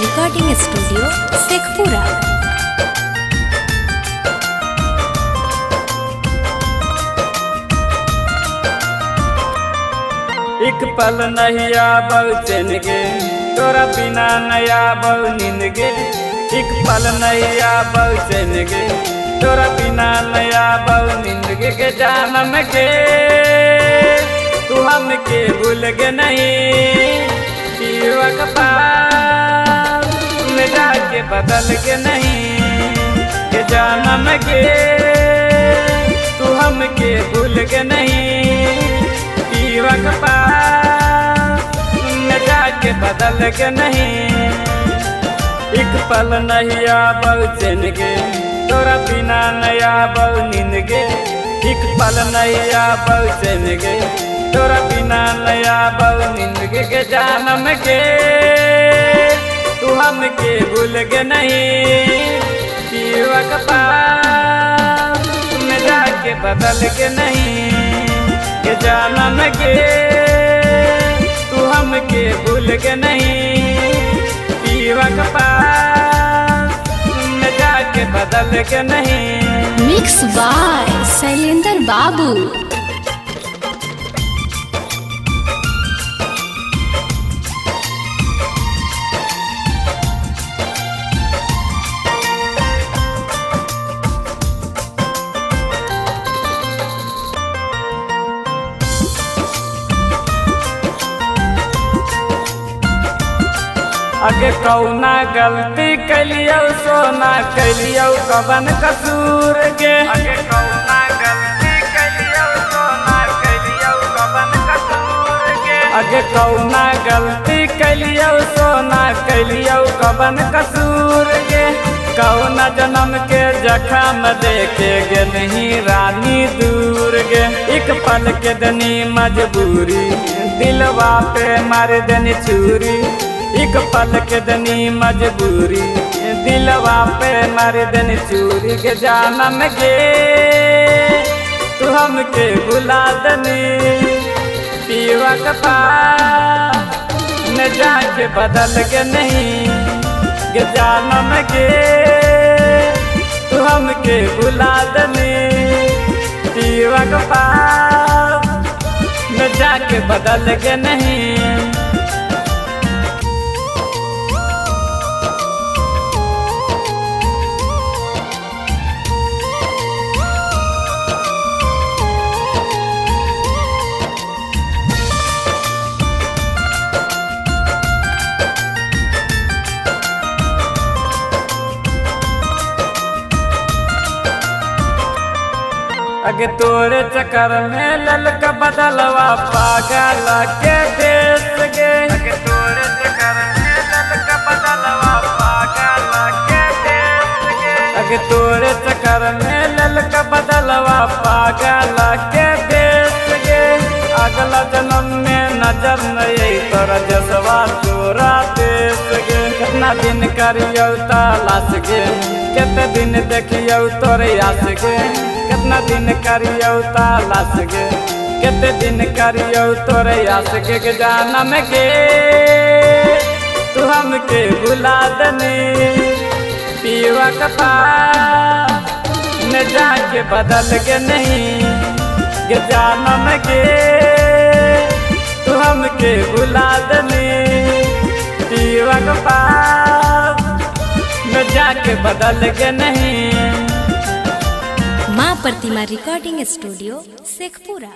Recording studio Sheikhpura. एक पल नहीं आबौ चैन गे, तोरा बिना नहीं आबौ नींद गे। एक पल नहीं आबौ चैन गे, तोरा बिना नहीं आबौ नींद गे। के जानम के तू हमके भूल गे नहीं, पीवा पार में जाके बदल के नहीं। के जानम के तू हमके भूल गे नहीं, पीवा में जाके बदल के नहीं। एक पल नहीं आबौ चैन गे, तोरा बिना नहीं आबौ नींद गे। एक पल नहीं आबौ चैन गे, तोरा बिना नहीं आबौ नींद गे। के जानम के तू हमके भूल गे नहीं, पीवा में जाके बदल के नहीं। के जानम के तू हमके भूल के नहीं, पीवा में जाके बदल के नहीं। मिक्स बाय शैलेंद्र बाबू। अगे कौना गलती कैलियो सोना कैलियो कबन कसूर गे। अगे कौना गलती कैलियो सोना कैलियो कबन कसूर गे। अगे कौना गलती कैलियो सोना कैलियो कबन कसूर गे। कौना जन्म के जखम देके गे नहीं रानी दूर गे। एक पल के दनी मजबूरी दिलवा पे मार देनी छुरी। एक पल के दनी मजबूरी दिलवा पे मार देनी चूरी। के जानम गे तू हमके भुला दनी, पीवा न जाके बदल के नहीं। के जानम गे तू हमके भुला दनी, पीवा न जाके बदल के नहीं। अगे तोरे चक्कर में ललका बदलवा पागल के देश गे। अगे तोरे चक्कर में ललका बदलवा पागल के देश गे। अगे तोरे चक्कर में ललका बदलवा पागल के देश गे। अगला जन्म में नजर नहीं तोरा जसवा तोरा देश गे। कितना दिन करियो तलाश गे, कितने दिन देखियो तोरे आस गे। कितना दिन करियो तलाश गे, कितने दिन करियो तोरे आस गे। के जानम के तू हमके भुला दनी, पीवा न जाके बदल के नहीं। के जानम के तू हमके भुला दनी, पीवा न जाके बदल के नहीं। माँ प्रतिमा रिकॉर्डिंग स्टूडियो शेखपुरा।